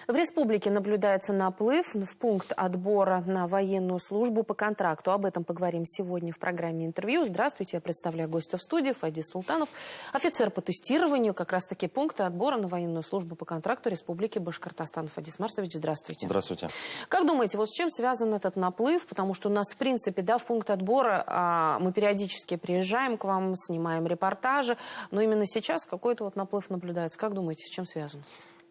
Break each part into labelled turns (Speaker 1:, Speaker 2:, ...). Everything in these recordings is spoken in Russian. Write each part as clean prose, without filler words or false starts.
Speaker 1: В республике наблюдается наплыв в пункт отбора на военную службу по контракту. Об этом поговорим сегодня в программе «Интервью». Здравствуйте, я представляю гостя в студии, Фадис Султанов, офицер по тестированию, как раз-таки пункта отбора на военную службу по контракту Республики Башкортостан. Фадис Марсович, здравствуйте.
Speaker 2: Здравствуйте.
Speaker 1: Как думаете, вот с чем связан этот наплыв? Потому что у нас, в принципе, да, в пункт отбора мы периодически приезжаем к вам, снимаем репортажи, но именно сейчас какой-то вот наплыв наблюдается. Как думаете, с чем связан?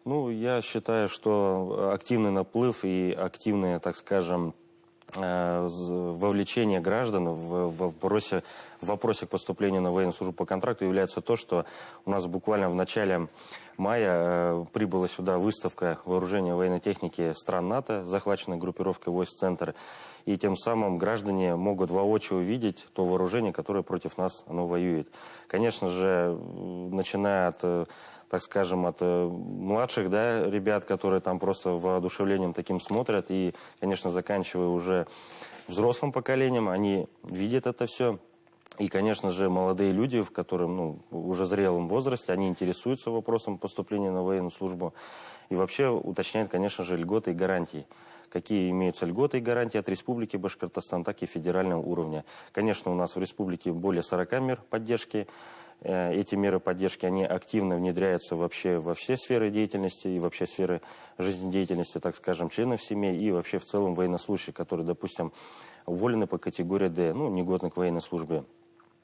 Speaker 2: Ну, я считаю, что активный наплыв и активное, так скажем, вовлечение граждан в вопросе к поступлению на военную службу по контракту является то, что у нас буквально в начале мая прибыла сюда выставка вооружения военной техники стран НАТО, захваченной группировкой войск «Центр», и тем самым граждане могут воочию увидеть то вооружение, которое против нас оно воюет. Конечно же, начиная от, так скажем, от младших, да, ребят, которые там просто воодушевлением таким смотрят, и, конечно, заканчивая уже взрослым поколением, они видят это все. И, конечно же, молодые люди, в котором, уже зрелом возрасте, они интересуются вопросом поступления на военную службу и вообще уточняют, конечно же, льготы и гарантии. Какие имеются льготы и гарантии от Республики Башкортостан, так и федерального уровня. Конечно, у нас в республике более 40 мер поддержки. Эти меры поддержки, они активно внедряются вообще во все сферы деятельности и вообще сферы жизнедеятельности, так скажем, членов семей и вообще в целом военнослужащих, которые, допустим, уволены по категории D, негодны к военной службе.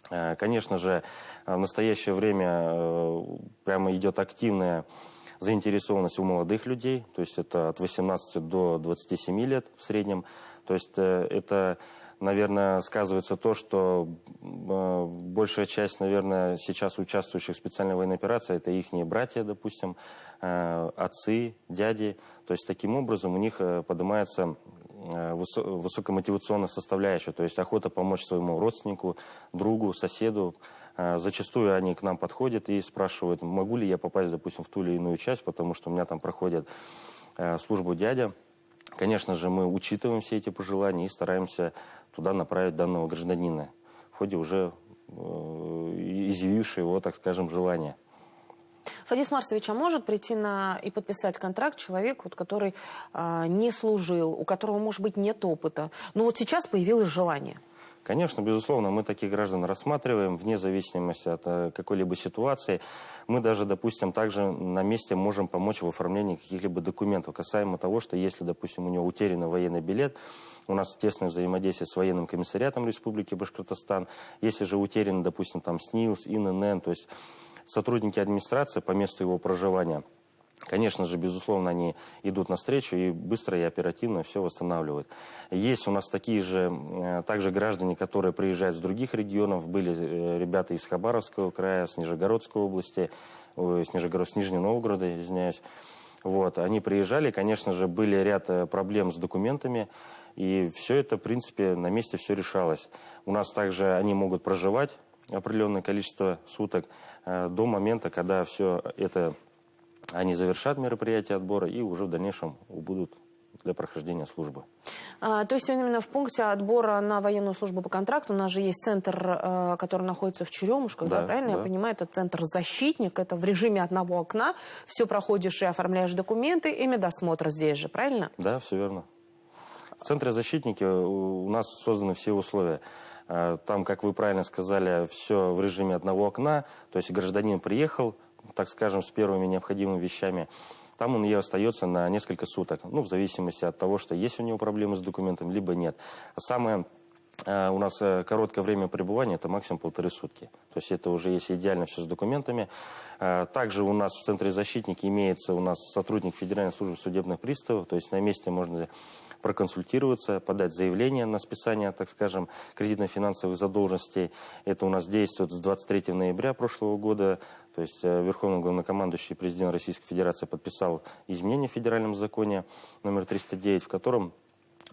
Speaker 2: Конечно же, в настоящее время прямо идет активная заинтересованность у молодых людей, то есть это от 18 до 27 лет в среднем. То есть это, наверное, сказывается то, что большая часть, наверное, сейчас участвующих в специальной военной операции, это их братья, допустим, отцы, дяди. То есть таким образом у них поднимается высокомотивационная составляющая, то есть охота помочь своему родственнику, другу, соседу. Зачастую они к нам подходят и спрашивают, могу ли я попасть, допустим, в ту или иную часть, потому что у меня там проходит службу дядя. Конечно же, мы учитываем все эти пожелания и стараемся туда направить данного гражданина в ходе уже изъявившего его, так скажем, желания.
Speaker 1: Фадис Марсович, а может прийти и подписать контракт человек, который не служил, у которого, может быть, нет опыта, но вот сейчас появилось желание?
Speaker 2: Конечно, безусловно, мы таких граждан рассматриваем вне зависимости от какой-либо ситуации. Мы даже, допустим, также на месте можем помочь в оформлении каких-либо документов, касаемо того, что если, допустим, у него утерян военный билет, у нас тесное взаимодействие с военным комиссариатом Республики Башкортостан. Если же утерян, допустим, там СНИЛС, ИНН, то есть сотрудники администрации по месту его проживания, конечно же, безусловно, они идут навстречу и быстро и оперативно все восстанавливают. Есть у нас такие же, также граждане, которые приезжают с других регионов. Были ребята из Хабаровского края, с Нижегородской области, с Нижнего Новгорода, извиняюсь. Вот, они приезжали, конечно же, были ряд проблем с документами. И все это, в принципе, на месте все решалось. У нас также они могут проживать определенное количество суток до момента, когда все это... Они завершат мероприятие отбора и уже в дальнейшем будут для прохождения службы.
Speaker 1: То есть именно в пункте отбора на военную службу по контракту у нас же есть центр, который находится в Черемушках, да, правильно?
Speaker 2: Да.
Speaker 1: Я понимаю, это центр «Защитник», это в режиме одного окна, все проходишь и оформляешь документы, и медосмотр здесь же, правильно?
Speaker 2: Да, все верно. В центре «Защитники» у нас созданы все условия. Там, как вы правильно сказали, все в режиме одного окна, то есть гражданин приехал, так скажем, с первыми необходимыми вещами, там он и остается на несколько суток, в зависимости от того, что есть у него проблемы с документом, либо нет. Самое у нас короткое время пребывания, это максимум 1,5 сутки. То есть это уже если идеально все с документами. Также у нас в центре «Защитники» имеется у нас сотрудник Федеральной службы судебных приставов, то есть на месте можно проконсультироваться, подать заявление на списание, так скажем, кредитно-финансовых задолженностей. Это у нас действует с 23 ноября прошлого года. То есть Верховный главнокомандующий президент Российской Федерации подписал изменения в федеральном законе номер 309, в котором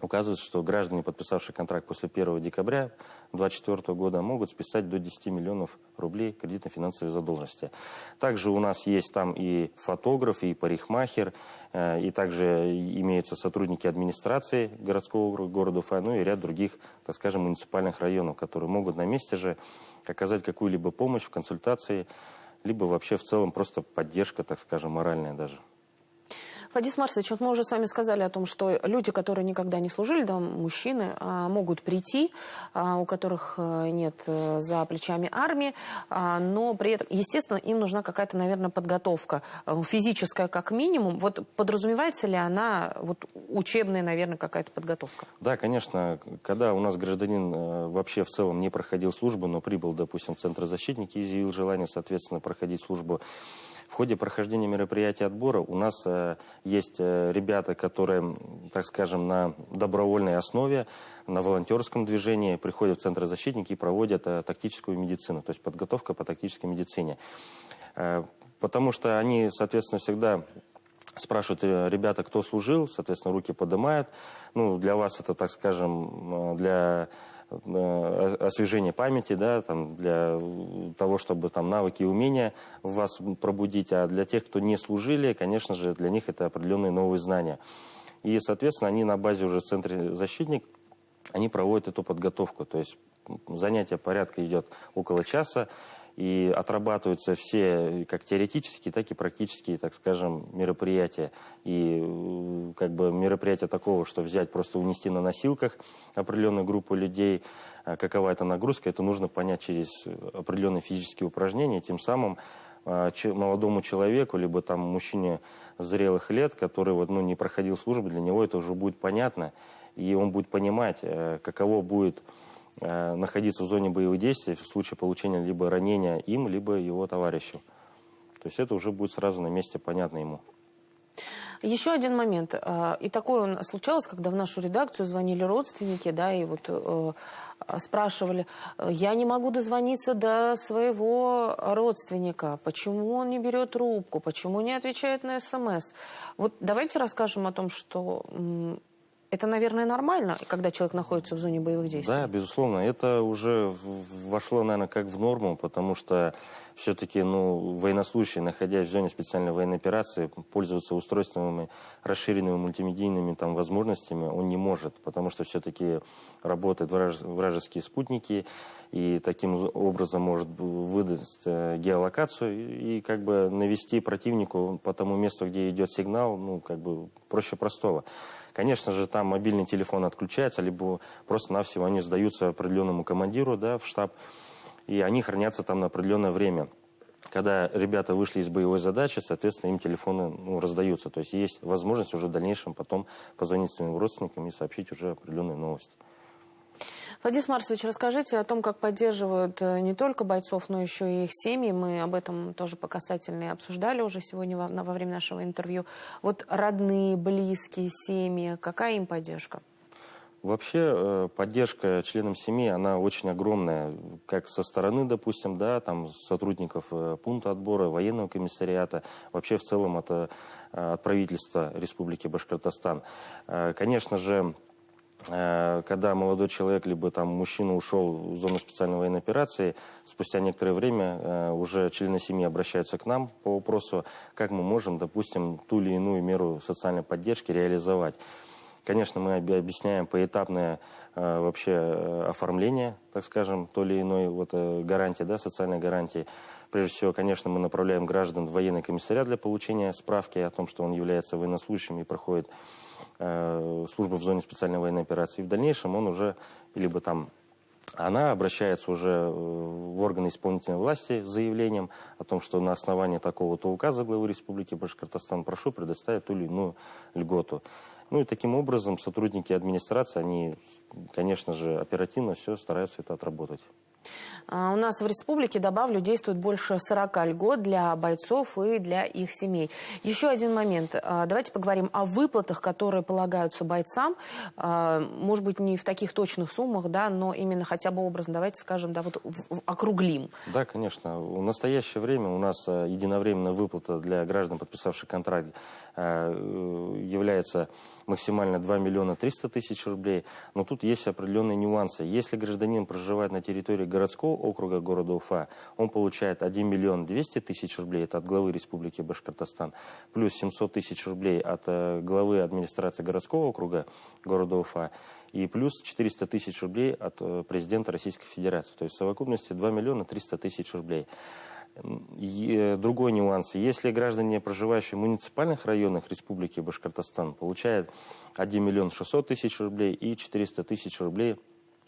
Speaker 2: указывается, что граждане, подписавшие контракт после 1 декабря 2024 года, могут списать до 10 миллионов рублей кредитно-финансовой задолженности. Также у нас есть там и фотограф, и парикмахер, и также имеются сотрудники администрации городского города Уфа, и ряд других, так скажем, муниципальных районов, которые могут на месте же оказать какую-либо помощь в консультации, либо вообще в целом просто поддержка, так скажем, моральная даже.
Speaker 1: Фадис Марсович, вот мы уже с вами сказали о том, что люди, которые никогда не служили, да, мужчины, могут прийти, у которых нет за плечами армии, но при этом, естественно, им нужна какая-то, наверное, подготовка физическая как минимум. Вот подразумевается ли она, вот учебная, наверное, какая-то подготовка?
Speaker 2: Да, конечно, когда у нас гражданин вообще в целом не проходил службу, но прибыл, допустим, в Центр защитники и изъявил желание, соответственно, проходить службу, в ходе прохождения мероприятия отбора у нас есть ребята, которые, так скажем, на добровольной основе, на волонтерском движении приходят в Центр защитники и проводят тактическую медицину, то есть подготовка по тактической медицине. Потому что они, соответственно, всегда спрашивают ребята, кто служил, соответственно, руки поднимают. Ну, для вас это, так скажем, для освежения памяти, да, там, для того, чтобы там навыки и умения в вас пробудить. А для тех, кто не служили, конечно же, для них это определенные новые знания. И, соответственно, они на базе уже в Центре защитник, они проводят эту подготовку. То есть занятие порядка идет около часа. И отрабатываются все как теоретические, так и практические, так скажем, мероприятия. И как бы мероприятия такого, что взять, просто унести на носилках определенную группу людей, какова это нагрузка, это нужно понять через определенные физические упражнения. Тем самым молодому человеку, либо там мужчине зрелых лет, который вот, ну, не проходил службу, для него это уже будет понятно. И он будет понимать, каково будет находиться в зоне боевых действий в случае получения либо ранения им, либо его товарищу. То есть это уже будет сразу на месте понятно ему.
Speaker 1: Еще один момент. И такое случалось, когда в нашу редакцию звонили родственники, да, и вот спрашивали, я не могу дозвониться до своего родственника, почему он не берет трубку, почему не отвечает на СМС. Вот давайте расскажем о том, что это, наверное, нормально, когда человек находится в зоне боевых действий? Да,
Speaker 2: безусловно. Это уже вошло, наверное, как в норму, потому что все-таки, ну, военнослужащий, находясь в зоне специальной военной операции, пользоваться устройствами, расширенными мультимедийными там возможностями он не может, потому что все-таки работают вражеские спутники, и таким образом может выдать геолокацию и как бы навести противнику по тому месту, где идет сигнал, ну, как бы проще простого. Конечно же, там мобильный телефон отключается, либо просто-навсего они сдаются определенному командиру, да, в штаб, и они хранятся там на определенное время. Когда ребята вышли из боевой задачи, соответственно, им телефоны, ну, раздаются. То есть есть возможность уже в дальнейшем потом позвонить своим родственникам и сообщить уже определенные новости.
Speaker 1: Фадис Марсович, расскажите о том, как поддерживают не только бойцов, но еще и их семьи. Мы об этом тоже по касательной обсуждали уже сегодня во время нашего интервью. Вот родные, близкие, семьи, какая им поддержка?
Speaker 2: Вообще поддержка членам семьи, она очень огромная, как со стороны, допустим, да, там сотрудников пункта отбора, военного комиссариата, вообще в целом от правительства Республики Башкортостан. Конечно же, когда молодой человек, либо там мужчина ушел в зону специальной военной операции, спустя некоторое время уже члены семьи обращаются к нам по вопросу, как мы можем, допустим, ту или иную меру социальной поддержки реализовать. Конечно, мы объясняем поэтапное вообще оформление, так скажем, той или иной вот гарантии, да, социальной гарантии. Прежде всего, конечно, мы направляем граждан в военный комиссариат для получения справки о том, что он является военнослужащим и проходит службу в зоне специальной военной операции. И в дальнейшем он уже, либо там она обращается уже в органы исполнительной власти с заявлением о том, что на основании такого-то указа главы Республики Башкортостан прошу предоставить ту или иную льготу. Ну и таким образом сотрудники администрации, они, конечно же, оперативно все стараются это отработать.
Speaker 1: У нас в республике, добавлю, действует больше 40 льгот для бойцов и для их семей. Еще один момент. Давайте поговорим о выплатах, которые полагаются бойцам. Может быть, не в таких точных суммах, да, но именно хотя бы образно, давайте скажем, да, вот округлим. Да,
Speaker 2: конечно. В настоящее время у нас единовременная выплата для граждан, подписавших контракт, является максимально 2 миллиона 300 тысяч рублей. Но тут есть определенные нюансы. Если гражданин проживает на территории городского округа города Уфа, он получает 1 миллион 200 тысяч рублей, это от главы Республики Башкортостан, плюс 700 тысяч рублей от главы администрации городского округа города Уфа, и плюс 400 тысяч рублей от президента Российской Федерации. То есть в совокупности 2 миллиона 300 тысяч рублей. Другой нюанс. Если граждане, проживающие в муниципальных районах Республики Башкортостан, получают 1 миллион 600 тысяч рублей и 400 тысяч рублей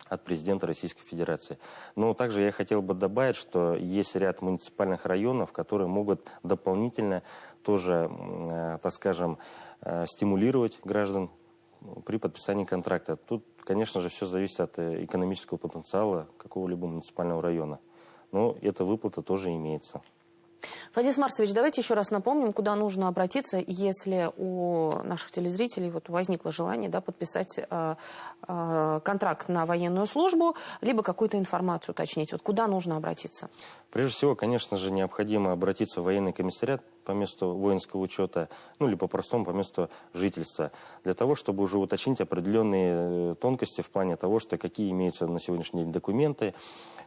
Speaker 2: от президента Российской Федерации. Но также я хотел бы добавить, что есть ряд муниципальных районов, которые могут дополнительно тоже, так скажем, стимулировать граждан при подписании контракта. Тут, конечно же, все зависит от экономического потенциала какого-либо муниципального района. Но эта выплата тоже имеется.
Speaker 1: Фадис Марсович, давайте еще раз напомним, куда нужно обратиться, если у наших телезрителей возникло желание подписать контракт на военную службу, либо какую-то информацию уточнить. Куда нужно обратиться?
Speaker 2: Прежде всего, конечно же, необходимо обратиться в военный комиссариат по месту воинского учета, или по-простому по месту жительства, для того, чтобы уже уточнить определенные тонкости в плане того, что какие имеются на сегодняшний день документы,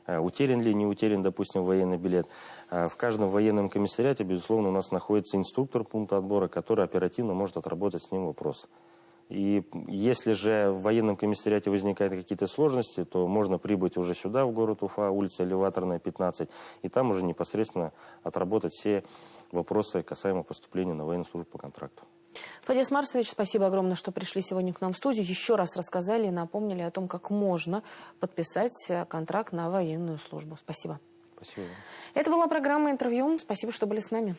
Speaker 2: утерян ли, не утерян, допустим, военный билет. В каждом военном комиссариате, безусловно, у нас находится инструктор пункта отбора, который оперативно может отработать с ним вопрос. И если же в военном комиссариате возникают какие-то сложности, то можно прибыть уже сюда, в город Уфа, улица Элеваторная, 15, и там уже непосредственно отработать все вопросы касаемо поступления на военную службу по контракту.
Speaker 1: Фадис Марсович, спасибо огромное, что пришли сегодня к нам в студию. Еще раз рассказали и напомнили о том, как можно подписать контракт на военную службу. Спасибо.
Speaker 2: Спасибо.
Speaker 1: Это была программа «Интервью». Спасибо, что были с нами.